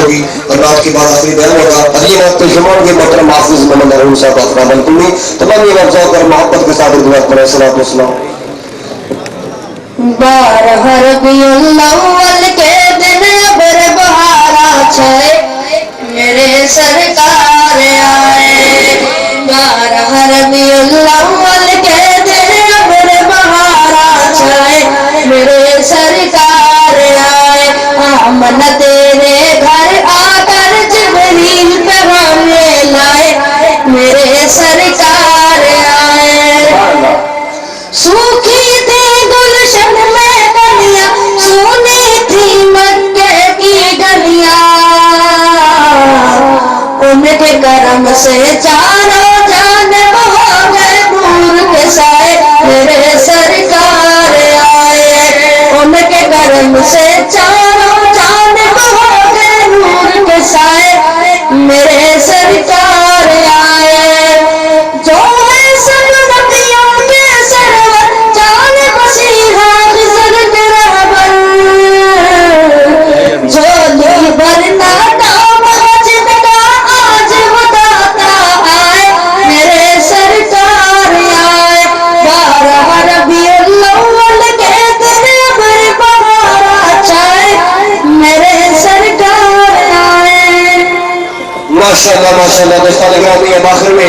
ہوگی اور رات کے بعد آخری بیان ہوگا. اگلی وقت جمعہ کے محترم محفوظ محمد ارون صاحب اکرام الکلی تمام یہ وقت اور محبت کے ساتھ دعا کریں. صلاۃ والسلام. بارہ ربیع الاول کے دن ابر بہارا چھائے میرے سرکار آئے. بارہ ربیع الاول کے دن ابر بہارا چھائے میرے سرکار آئے. آمن تیرے گھر آ کر جبریل پیغام لائے میرے سرکار آئے. سوکھی تھی گلشن میں گلیاں سونی تھی مکے کی گلیاں ان کے کرم سے چاروں جانب ہو گئے نور کے سائے میرے سرکار آئے. ان کے کرم سے چاروں جانب ہو گئے نور کے سائے میرے سرکار آئے. جو ہے سب نبیوں کے سرور جان مسیحا خضر کے رہبر جو لیبر ناکام جن کا آج بتاتا آئے میرے سرکار آئے. بارہ ربیع الاول کے دن ابر بہارا چھائے میرے سرکار آئے. ماشاءاللہ ماشاءاللہ. دوستان گرامی اب آخر میں